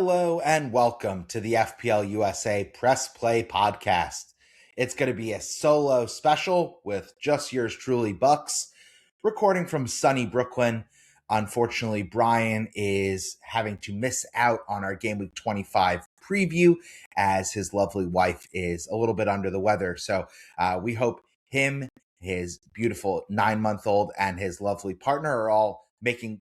Hello and welcome to the FPL USA Press Play podcast. It's going to be a solo special with just yours truly, Bucks, recording from sunny Brooklyn. Unfortunately, Brian is having to miss out on our Game Week 25 preview as his lovely wife is a little bit under the weather. So we hope him, his beautiful 9-month-old, and his lovely partner are all making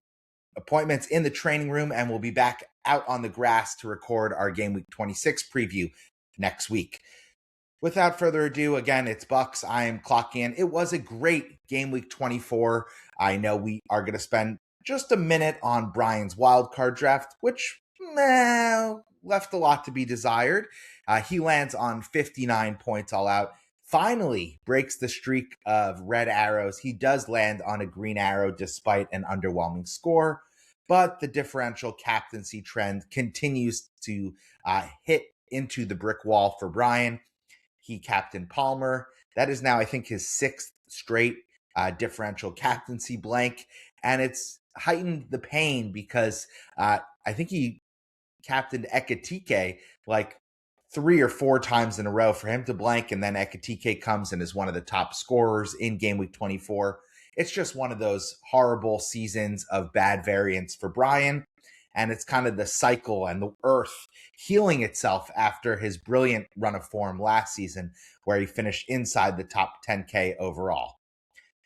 appointments in the training room, and we'll be back out on the grass to record our Game Week 26 preview next week. Without further ado, again, it's Bucks. I am clocking in. It was a great Game Week 24. I know we are going to spend just a minute on Brian's wildcard draft, which left a lot to be desired. He lands on 59 points all out. Finally breaks the streak of red arrows. He does land on a green arrow despite an underwhelming score, but the differential captaincy trend continues to hit into the brick wall for Brian. He captained Palmer. That is now, I think, his 6th straight differential captaincy blank, and it's heightened the pain because I think he captained Ekitike like 3 or 4 times in a row for him to blank, and then Ekitike comes and is one of the top scorers in Game Week 24. It's just one of those horrible seasons of bad variance for Brian, and it's kind of the cycle and the earth healing itself after his brilliant run of form last season, where he finished inside the top 10K overall.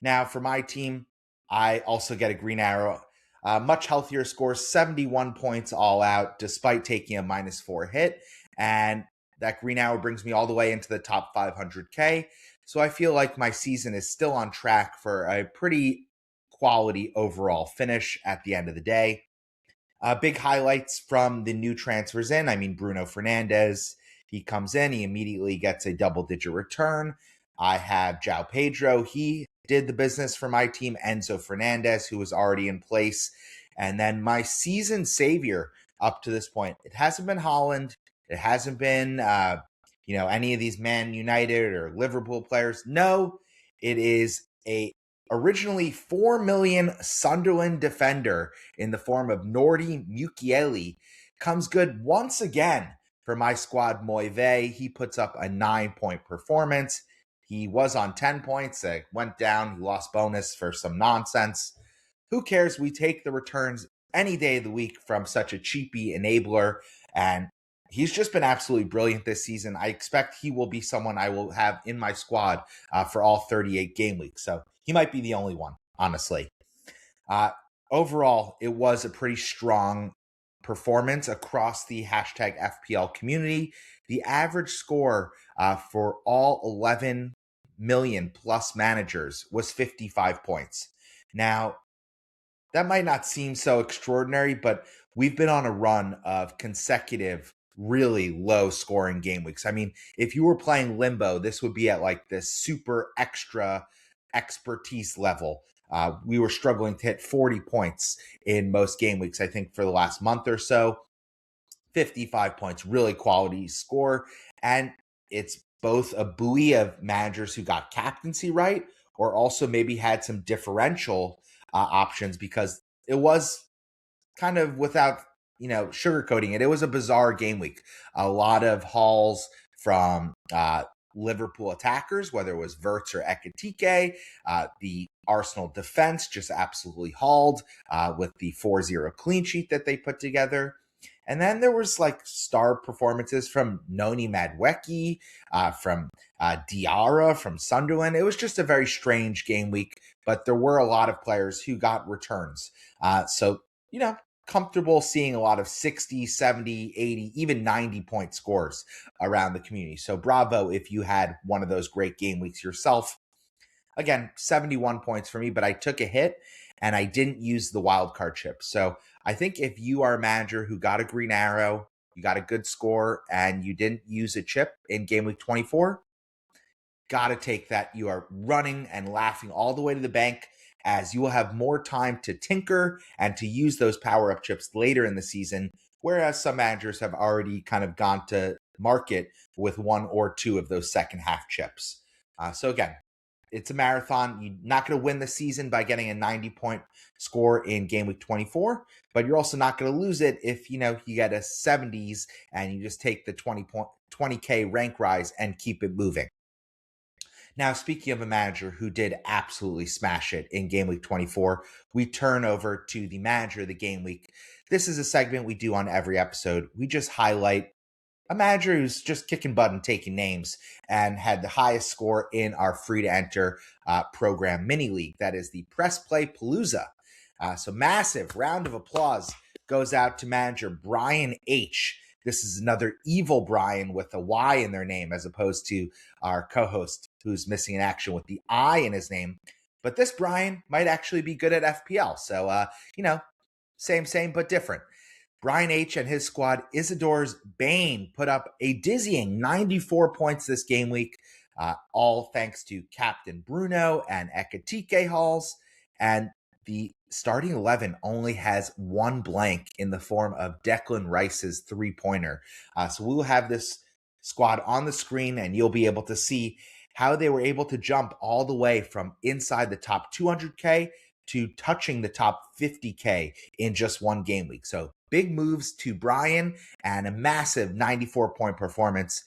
Now, for my team, I also get a green arrow. Much healthier score, 71 points all out, despite taking a -4 hit, and that green arrow brings me all the way into the top 500K. So I feel like my season is still on track for a pretty quality overall finish at the end of the day. Big highlights from the new transfers in. I mean, Bruno Fernandes, he comes in, he immediately gets a double-digit return. I have João Pedro. He did the business for my team. Enzo Fernandez, who was already in place. And then my season savior up to this point, it hasn't been Haaland. It hasn't been, any of these Man United or Liverpool players. No, it is a originally 4 million Sunderland defender in the form of Nordi Mukiele. Comes good once again for my squad, Moive. He puts up a 9-point performance. He was on 10 points, went down, he lost bonus for some nonsense. Who cares? We take the returns any day of the week from such a cheapy enabler, and he's just been absolutely brilliant this season. I expect he will be someone I will have in my squad for all 38 game weeks. So he might be the only one, honestly. Overall, it was a pretty strong performance across the hashtag FPL community. The average score for all 11 million plus managers was 55 points. Now, that might not seem so extraordinary, but we've been on a run of consecutive really low scoring game weeks. I mean, if you were playing Limbo, this would be at like this super extra expertise level. We were struggling to hit 40 points in most game weeks, I think, for the last month or so. 55 points, really quality score. And it's both a buoy of managers who got captaincy right, or also maybe had some differential options, because it was kind of, without sugarcoating it, it was a bizarre game week. A lot of hauls from Liverpool attackers, whether it was Wirtz or Ekitike. The Arsenal defense just absolutely hauled with the 4-0 clean sheet that they put together. And then there was like star performances from Noni Madueke, from Diarra, from Sunderland. It was just a very strange game week, but there were a lot of players who got returns. So, comfortable seeing a lot of 60, 70, 80, even 90-point scores around the community. So bravo if you had one of those great game weeks yourself. Again, 71 points for me, but I took a hit and I didn't use the wildcard chip. So I think if you are a manager who got a green arrow, you got a good score, and you didn't use a chip in Game Week 24, got to take that. You are running and laughing all the way to the bank, as you will have more time to tinker and to use those power-up chips later in the season, whereas some managers have already kind of gone to market with 1 or 2 of those second half chips. So again, it's a marathon. You're not going to win the season by getting a 90-point score in game week 24, but you're also not going to lose it if, you get a 70s and you just take the 20K rank rise and keep it moving. Now, speaking of a manager who did absolutely smash it in game week 24, we turn over to the manager of the game week. This is a segment we do on every episode. We just highlight a manager who's just kicking butt and taking names and had the highest score in our free to enter program mini league. That is the Press Play Palooza. So massive round of applause goes out to manager Brian H. This is another evil Brian with a Y in their name, as opposed to our co-host who's missing an action with the I in his name. But this Brian might actually be good at FPL. So, same, but different. Brian H. and his squad, Isidore's Bane, put up a dizzying 94 points this game week, all thanks to Captain Bruno and Ekatike Halls. And the starting 11 only has one blank in the form of Declan Rice's three-pointer. So we'll have this squad on the screen, and you'll be able to see how they were able to jump all the way from inside the top 200K to touching the top 50K in just one game week. So big moves to Brian and a massive 94-point performance.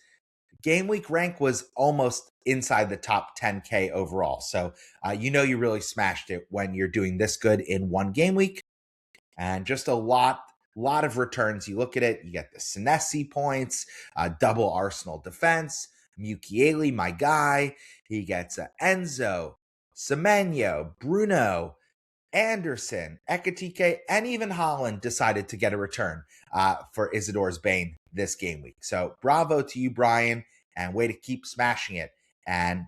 Game week rank was almost inside the top 10K overall. So you really smashed it when you're doing this good in one game week. And just a lot of returns. You look at it, you get the Senesi points, double Arsenal defense, Mukiele, my guy. He gets Enzo, Semenyo, Bruno, Anderson, Ekatike, and even Holland decided to get a return for Isidore's Bane this game week. So bravo to you, Brian, and way to keep smashing it. And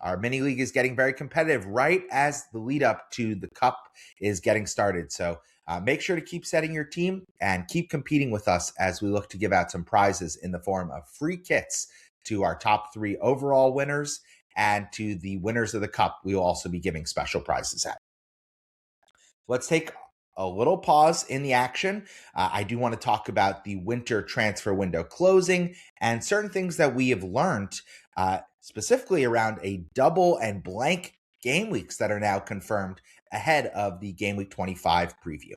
our mini league is getting very competitive right as the lead up to the cup is getting started. So make sure to keep setting your team and keep competing with us as we look to give out some prizes in the form of free kits to our top 3 overall winners, and to the winners of the cup, we will also be giving special prizes out. Let's take a little pause in the action. I do want to talk about the winter transfer window closing and certain things that we have learned, specifically around a double and blank game weeks that are now confirmed ahead of the game week 25 preview.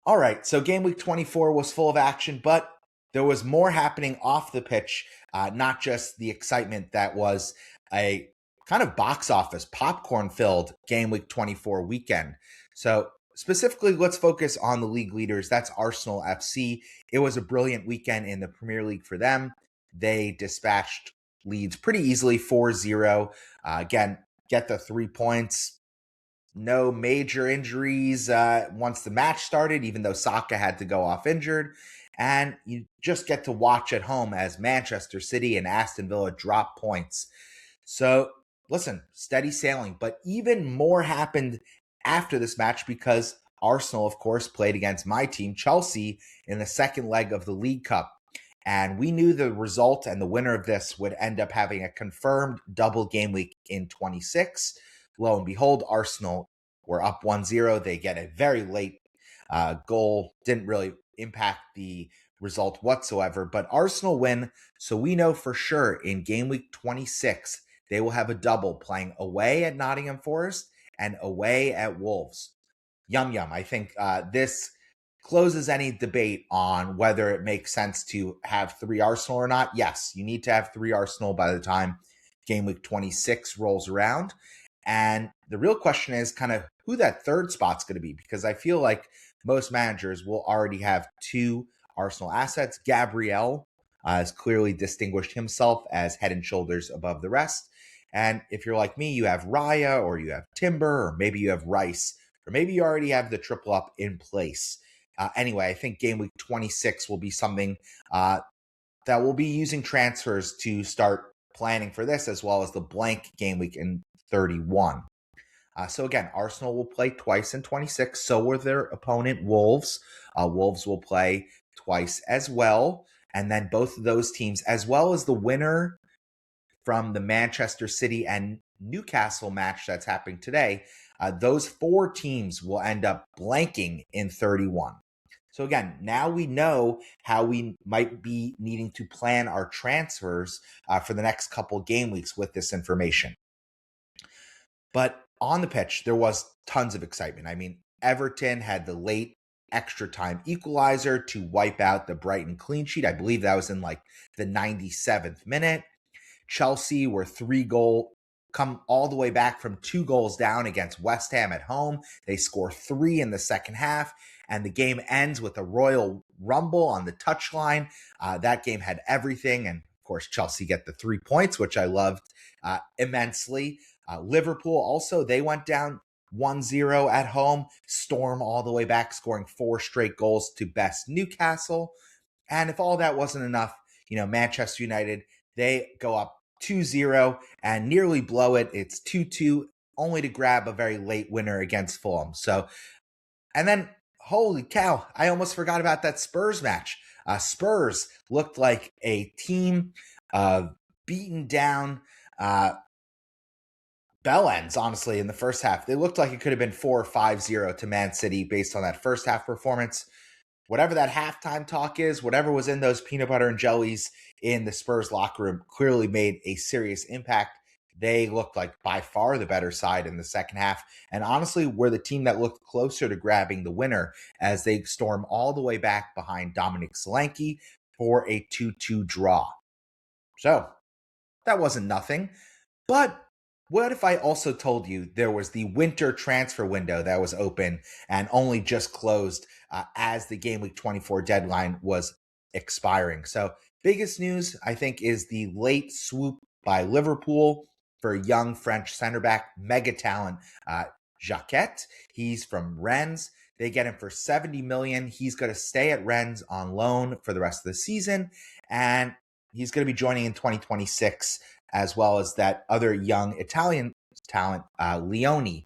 All right, so game week 24 was full of action, but there was more happening off the pitch, not just the excitement that was a kind of box office popcorn-filled game week 24 weekend. So specifically, let's focus on the league leaders. That's Arsenal FC. It was a brilliant weekend in the Premier League for them. They dispatched Leeds pretty easily, 4-0. Again, get the 3 points. No major injuries once the match started, even though Saka had to go off injured. And you just get to watch at home as Manchester City and Aston Villa drop points. So listen, steady sailing. But even more happened after this match, because Arsenal, of course, played against my team, Chelsea, in the second leg of the League Cup. And we knew the result and the winner of this would end up having a confirmed double game week in 26. Lo and behold, Arsenal were up 1-0. They get a very late goal. Didn't really impact the result whatsoever, but Arsenal win. So we know for sure in game week 26, they will have a double, playing away at Nottingham Forest and away at Wolves. Yum. I think this closes any debate on whether it makes sense to have 3 Arsenal or not. Yes, you need to have 3 Arsenal by the time game week 26 rolls around. And the real question is kind of who that third spot's going to be, because I feel like most managers will already have 2 Arsenal assets. Gabriel has clearly distinguished himself as head and shoulders above the rest. And if you're like me, you have Raya, or you have Timber, or maybe you have Rice, or maybe you already have the triple up in place. Anyway, I think game week 26 will be something that we'll be using transfers to start planning for this, as well as the blank game week in 31. So again, Arsenal will play twice in 26. So will their opponent, Wolves. Wolves will play twice as well. And then both of those teams, as well as the winner from the Manchester City and Newcastle match that's happening today, those 4 teams will end up blanking in 31. So again, now we know how we might be needing to plan our transfers for the next couple game weeks with this information. But on the pitch, there was tons of excitement. I mean, Everton had the late extra time equalizer to wipe out the Brighton clean sheet. I believe that was in like the 97th minute. Chelsea were come all the way back from 2 goals down against West Ham at home. They score 3 in the second half, and the game ends with a Royal Rumble on the touchline. That game had everything, and of course, Chelsea get the 3 points, which I loved immensely. Liverpool also, they went down 1-0 at home, storm all the way back, scoring 4 straight goals to best Newcastle. And if all that wasn't enough, Manchester United, they go up 2-0 and nearly blow it. It's 2-2, only to grab a very late winner against Fulham. So, and then, holy cow, I almost forgot about that Spurs match. Spurs looked like a team of beaten down bellends, honestly, in the first half. They looked like it could have been 4 or 5-0 to Man City based on that first half performance. Whatever that halftime talk is, whatever was in those peanut butter and jellies in the Spurs locker room clearly made a serious impact. They looked like by far the better side in the second half, and honestly were the team that looked closer to grabbing the winner as they storm all the way back behind Dominic Solanke for a 2-2 draw. So that wasn't nothing, but what if I also told you there was the winter transfer window that was open and only just closed as the Game Week 24 deadline was expiring? So biggest news, I think, is the late swoop by Liverpool for young French center back, mega talent, Jacquet. He's from Rennes. They get him for 70 million. He's going to stay at Rennes on loan for the rest of the season, and he's going to be joining in 2026, as well as that other young Italian talent, Leone.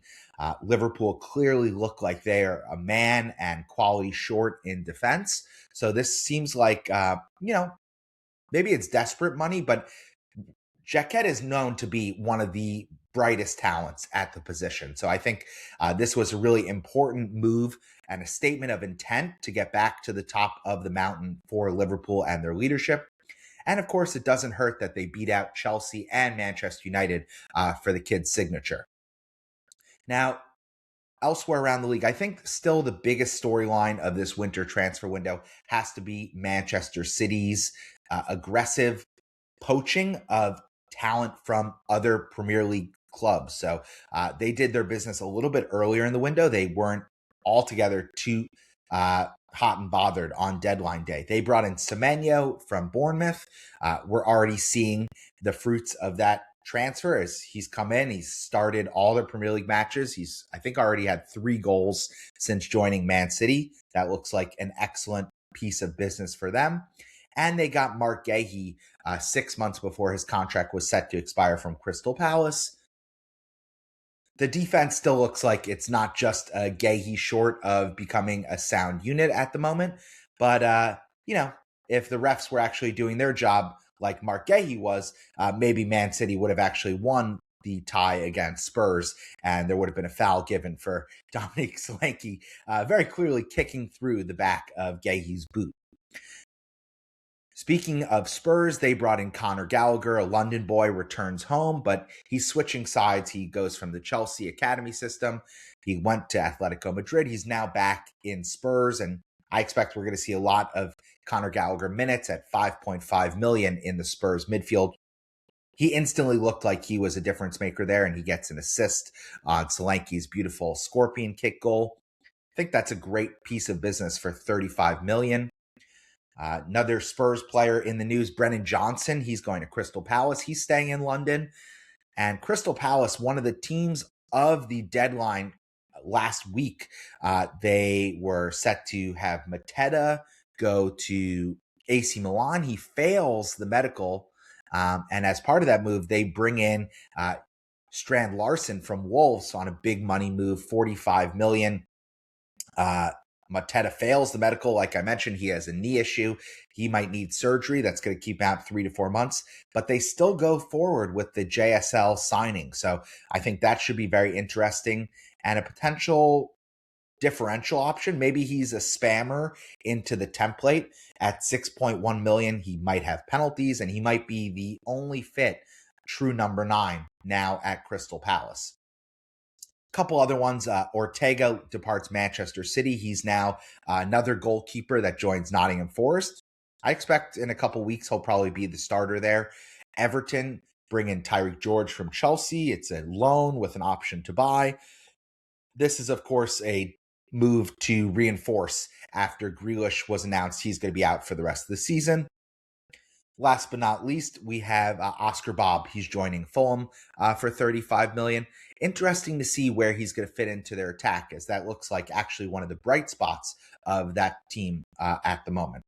Liverpool clearly look like they are a man and quality short in defense. So this seems like, maybe it's desperate money, but Jacquet is known to be one of the brightest talents at the position. So I think this was a really important move and a statement of intent to get back to the top of the mountain for Liverpool and their leadership. And of course, it doesn't hurt that they beat out Chelsea and Manchester United for the kid's signature. Now, elsewhere around the league, I think still the biggest storyline of this winter transfer window has to be Manchester City's aggressive poaching of talent from other Premier League clubs. So they did their business a little bit earlier in the window. They weren't altogether too hot and bothered on deadline day. They brought in Semenyo from Bournemouth. We're already seeing the fruits of that transfer as he's come in. He's started all their Premier League matches. He's, I think, already had 3 goals since joining Man City. That looks like an excellent piece of business for them. And they got Mark Gahey 6 months before his contract was set to expire from Crystal Palace. The defense still looks like it's not just a Gahey short of becoming a sound unit at the moment. But, if the refs were actually doing their job like Mark Gahey was, maybe Man City would have actually won the tie against Spurs, and there would have been a foul given for Dominic Solanke, very clearly kicking through the back of Gahey's boot. Speaking of Spurs, they brought in Conor Gallagher, a London boy, returns home, but he's switching sides. He goes from the Chelsea academy system. He went to Atletico Madrid. He's now back in Spurs, and I expect we're going to see a lot of Conor Gallagher minutes at 5.5 million in the Spurs midfield. He instantly looked like he was a difference maker there, and he gets an assist on Solanke's beautiful scorpion kick goal. I think that's a great piece of business for 35 million. Another Spurs player in the news, Brennan Johnson. He's going to Crystal Palace. He's staying in London. And Crystal Palace, one of the teams of the deadline last week, they were set to have Mateta go to AC Milan. He fails the medical. And as part of that move, they bring in Strand Larson from Wolves on a big money move, 45 million. Mateta fails the medical. Like I mentioned, he has a knee issue. He might need surgery. That's going to keep him out 3 to 4 months. But they still go forward with the JSL signing. So I think that should be very interesting and a potential differential option. Maybe he's a spammer into the template at 6.1 million. He might have penalties and he might be the only fit true number 9 now at Crystal Palace. Couple other ones. Ortega departs Manchester City. He's now another goalkeeper that joins Nottingham Forest. I expect in a couple weeks he'll probably be the starter there. Everton bring in Tyreek George from Chelsea. It's a loan with an option to buy. This is, of course, a move to reinforce after Grealish was announced he's going to be out for the rest of the season. Last but not least, we have Oscar Bob. He's joining Fulham for $35 million. Interesting to see where he's going to fit into their attack, as that looks like actually one of the bright spots of that team at the moment.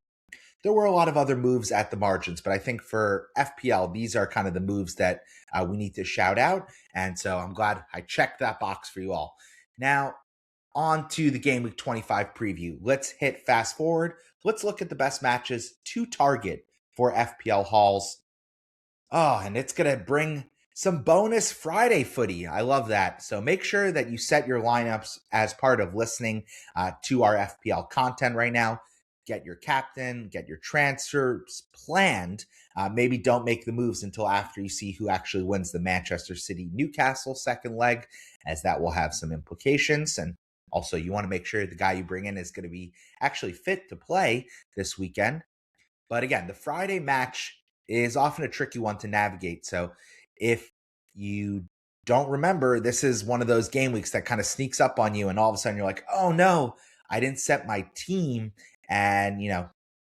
There were a lot of other moves at the margins, but I think for FPL, these are kind of the moves that we need to shout out. And so I'm glad I checked that box for you all. Now, on to the Game Week 25 preview. Let's hit fast forward. Let's look at the best matches to target for FPL hauls. Oh, and it's going to bring some bonus Friday footy. I love that. So make sure that you set your lineups as part of listening to our FPL content right now. Get your captain, get your transfers planned. Maybe don't make the moves until after you see who actually wins the Manchester City-Newcastle second leg, as that will have some implications. And also, you want to make sure the guy you bring in is going to be actually fit to play this weekend. But again, the Friday match is often a tricky one to navigate. So if you don't remember, this is one of those game weeks that kind of sneaks up on you, and all of a sudden you're like, oh no, I didn't set my team, and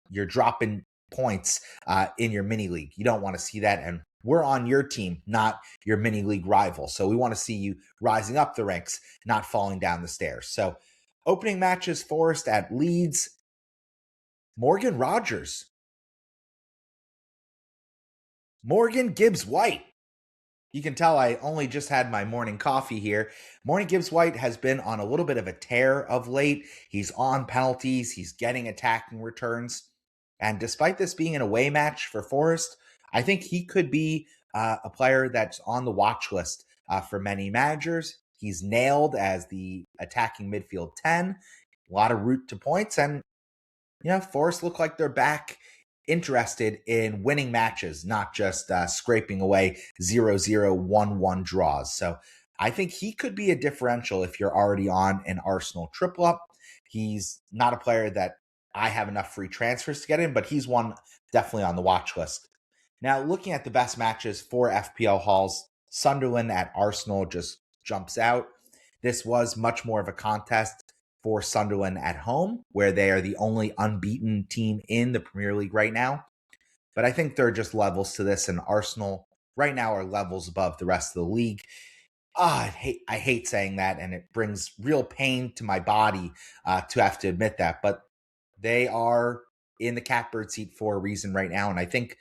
you're dropping points in your mini league. You don't want to see that, and we're on your team, not your mini league rival. So we want to see you rising up the ranks, not falling down the stairs. So opening matches, Forest at Leeds. Morgan Rogers. Morgan Gibbs-White. You can tell I only just had my morning coffee here. Morgan Gibbs-White has been on a little bit of a tear of late. He's on penalties. He's getting attacking returns. And despite this being an away match for Forest, I think he could be a player that's on the watch list for many managers. He's nailed as the attacking midfield 10. A lot of route to points. And, Forest look like they're back interested in winning matches, not just scraping away 0-0, 1-1 draws. So I think he could be a differential if you're already on an Arsenal triple up. He's not a player that I have enough free transfers to get in, but he's one definitely on the watch list. Now, looking at the best matches for FPL hauls, Sunderland at Arsenal just jumps out. This was much more of a contest for Sunderland at home, where they are the only unbeaten team in the Premier League right now. But I think there are just levels to this, and Arsenal right now are levels above the rest of the league. I hate saying that, and it brings real pain to my body to have to admit that. But they are in the catbird seat for a reason right now, and I think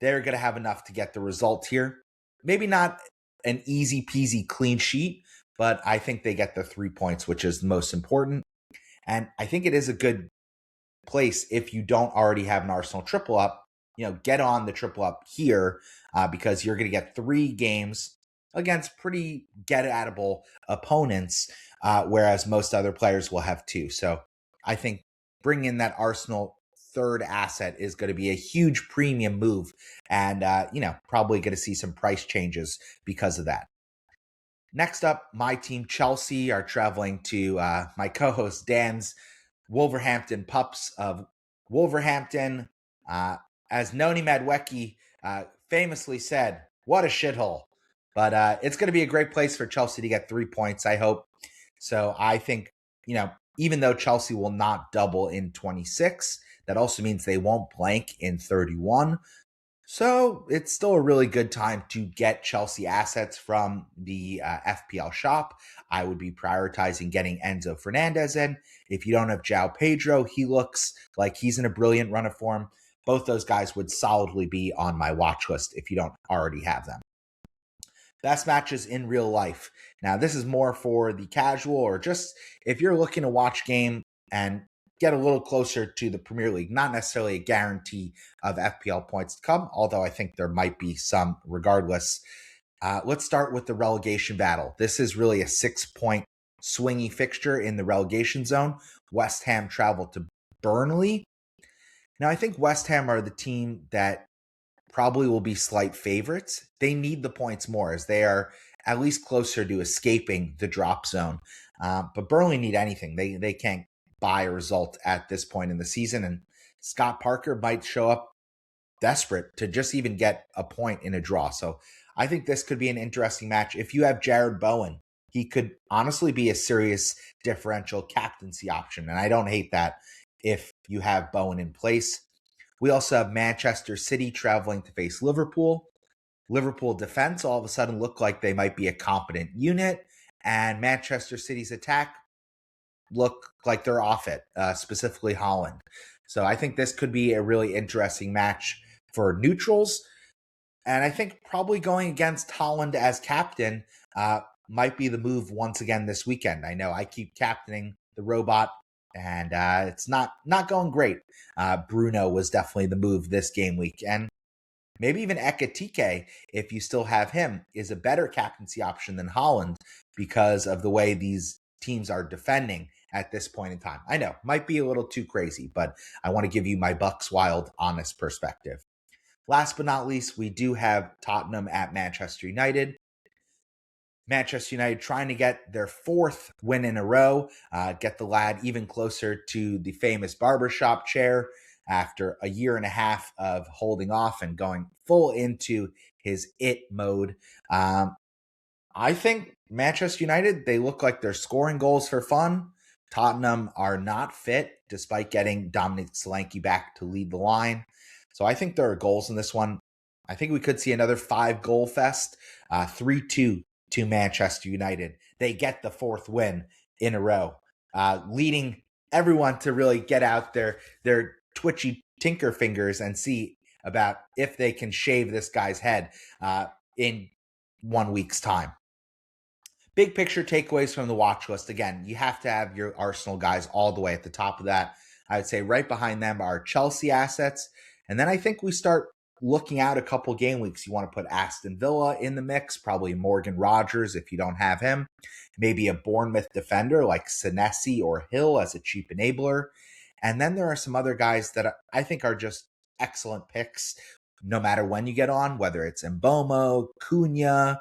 they're going to have enough to get the result here. Maybe not an easy peasy clean sheet, but I think they get the 3 points, which is the most important. And I think it is a good place if you don't already have an Arsenal triple up, get on the triple up here because you're going to get 3 games against pretty get-atable opponents, whereas most other players will have 2. So I think bringing in that Arsenal third asset is going to be a huge premium move, and probably going to see some price changes because of that. Next up, my team Chelsea are traveling to my co-host Dan's Wolverhampton Pups of Wolverhampton. As Noni Madwecki famously said, what a shithole. But it's going to be a great place for Chelsea to get 3 points, I hope. So I think, even though Chelsea will not double in 26, that also means they won't blank in 31. So it's still a really good time to get Chelsea assets from the FPL shop. I would be prioritizing getting Enzo Fernandez in. If you don't have João Pedro, he looks like he's in a brilliant run of form. Both those guys would solidly be on my watch list if you don't already have them. Best matches in real life. Now, this is more for the casual, or just if you're looking to watch game and get a little closer to the Premier League. Not necessarily a guarantee of FPL points to come, although I think there might be some regardless. Let's start with the relegation battle. This is really a 6-point swingy fixture in the relegation zone. West Ham travel to Burnley. Now, I think West Ham are the team that probably will be slight favorites. They need the points more as they are at least closer to escaping the drop zone. But Burnley need anything. They can't buy a result at this point in the season. And Scott Parker might show up desperate to just even get a point in a draw. So I think this could be an interesting match. If you have Jared Bowen, he could honestly be a serious differential captaincy option. And I don't hate that if you have Bowen in place. We also have Manchester City traveling to face Liverpool. Liverpool defense all of a sudden look like they might be a competent unit, and Manchester City's attack look like they're off it, specifically Holland. So I think this could be a really interesting match for neutrals. And I think probably going against Holland as captain might be the move once again this weekend. I know I keep captaining the robot, and it's not going great. Bruno was definitely the move this game week. And maybe even Ekatike, if you still have him, is a better captaincy option than Holland because of the way these teams are defending at this point in time. I know, might be a little too crazy, but I want to give you my Bucks Wild honest perspective. Last but not least, we do have Tottenham at Manchester United. Manchester United trying to get their fourth win in a row, get the lad even closer to the famous barbershop chair after a year and a half of holding off and going full into his it mode. I think Manchester United, they look like they're scoring goals for fun. Tottenham are not fit despite getting Dominic Solanke back to lead the line. So I think there are goals in this one. I think we could see another 5-goal fest, 3-2 to Manchester United. They get the fourth win in a row, leading everyone to really get out their twitchy tinker fingers and see about if they can shave this guy's head in 1 week's time. Big picture takeaways from the watch list. Again, you have to have your Arsenal guys all the way at the top of that. I would say right behind them are Chelsea assets. And then I think we start looking out a couple game weeks. You want to put Aston Villa in the mix, probably Morgan Rogers if you don't have him. Maybe a Bournemouth defender like Senesi or Hill as a cheap enabler. And then there are some other guys that I think are just excellent picks no matter when you get on, whether it's Mbomo, Cunha.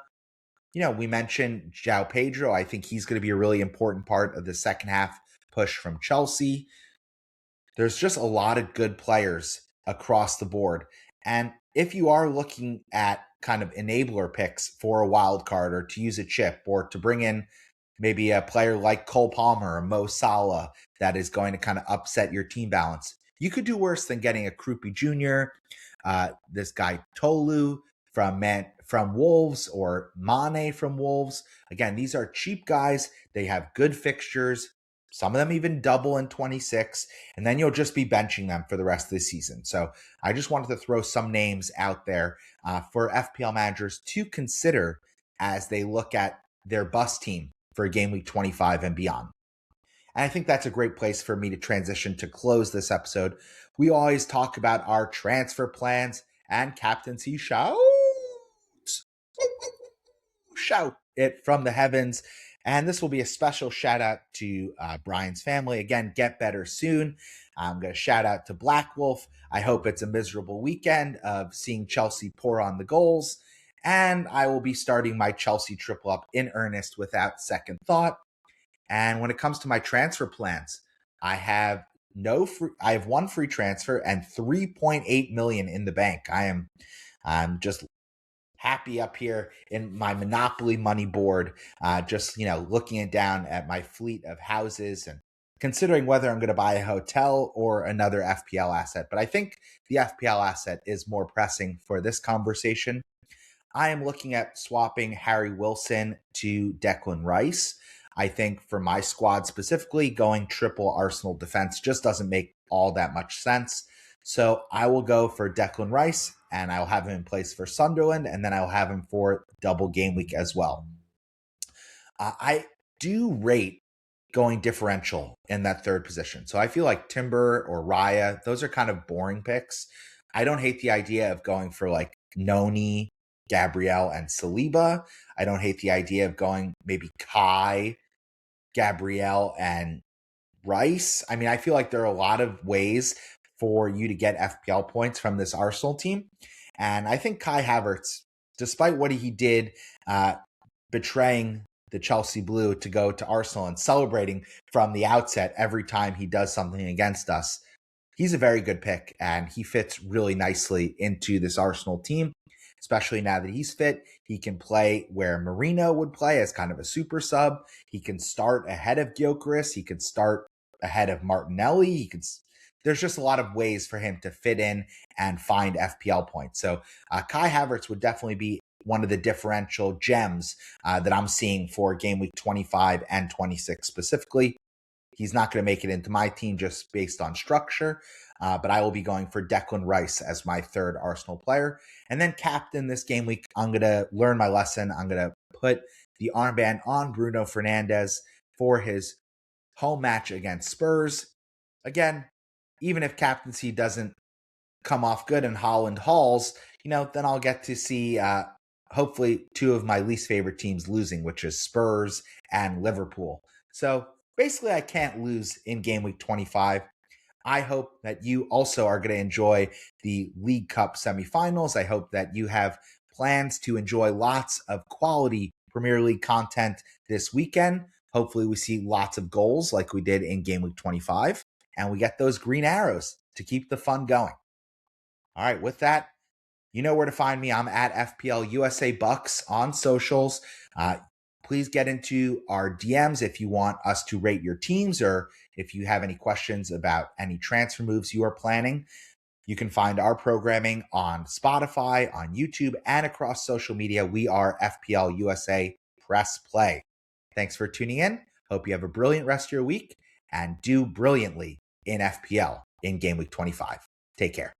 You know, we mentioned João Pedro. I think he's going to be a really important part of the second half push from Chelsea. There's just a lot of good players across the board. And if you are looking at kind of enabler picks for a wild card or to use a chip or to bring in maybe a player like Cole Palmer or Mo Salah that is going to kind of upset your team balance, you could do worse than getting a Krupi Jr., this guy Tolu from Wolves or Mane from Wolves. Again, these are cheap guys. They have good fixtures. Some of them even double in 26, and then you'll just be benching them for the rest of the season. So I just wanted to throw some names out there for FPL managers to consider as they look at their bus team for game week 25 and beyond. And I think that's a great place for me to transition to close this episode. We always talk about our transfer plans and captaincy shouts. Shout it from the heavens. And this will be a special shout out to Brian's family. Again, get better soon. I'm going to shout out to Black Wolf. I hope it's a miserable weekend of seeing Chelsea pour on the goals. And I will be starting my Chelsea triple up in earnest without second thought. And when it comes to my transfer plans, I have one free transfer and 3.8 million in the bank. I'm just happy up here in my Monopoly money board, just, looking down at my fleet of houses and considering whether I'm going to buy a hotel or another FPL asset. But I think the FPL asset is more pressing for this conversation. I am looking at swapping Harry Wilson to Declan Rice. I think for my squad specifically, going triple Arsenal defense just doesn't make all that much sense. So I will go for Declan Rice, and I'll have him in place for Sunderland, and then I'll have him for double game week as well. I do rate going differential in that third position. So I feel like Timber or Raya, those are kind of boring picks. I don't hate the idea of going for like Noni, Gabriel, and Saliba. I don't hate the idea of going maybe Kai, Gabrielle and Rice. I mean, I feel like there are a lot of ways for you to get FPL points from this Arsenal team. And I think Kai Havertz, despite what he did, betraying the Chelsea Blue to go to Arsenal and celebrating from the outset every time he does something against us, he's a very good pick, and he fits really nicely into this Arsenal team, especially now that he's fit. He can play where Marino would play as kind of a super sub. He can start ahead of Gyökeres. He can start ahead of Martinelli. There's just a lot of ways for him to fit in and find FPL points. So Kai Havertz would definitely be one of the differential gems that I'm seeing for game week 25 and 26 specifically. He's not going to make it into my team just based on structure, but I will be going for Declan Rice as my third Arsenal player. And then captain this game week, I'm going to learn my lesson. I'm going to put the armband on Bruno Fernandes for his home match against Spurs. Again, even if captaincy doesn't come off good and Holland hauls, then I'll get to see hopefully two of my least favorite teams losing, which is Spurs and Liverpool. So basically, I can't lose in game week 25. I hope that you also are going to enjoy the League Cup semifinals. I hope that you have plans to enjoy lots of quality Premier League content this weekend. Hopefully, we see lots of goals like we did in game week 25, and we get those green arrows to keep the fun going. All right, with that, you know where to find me. I'm at FPL USA Bucks on socials. Please get into our DMs if you want us to rate your teams, or if you have any questions about any transfer moves you are planning. You can find our programming on Spotify, on YouTube, and across social media. We are FPL USA Press Play. Thanks for tuning in. Hope you have a brilliant rest of your week and do brilliantly in FPL in game week 25. Take care.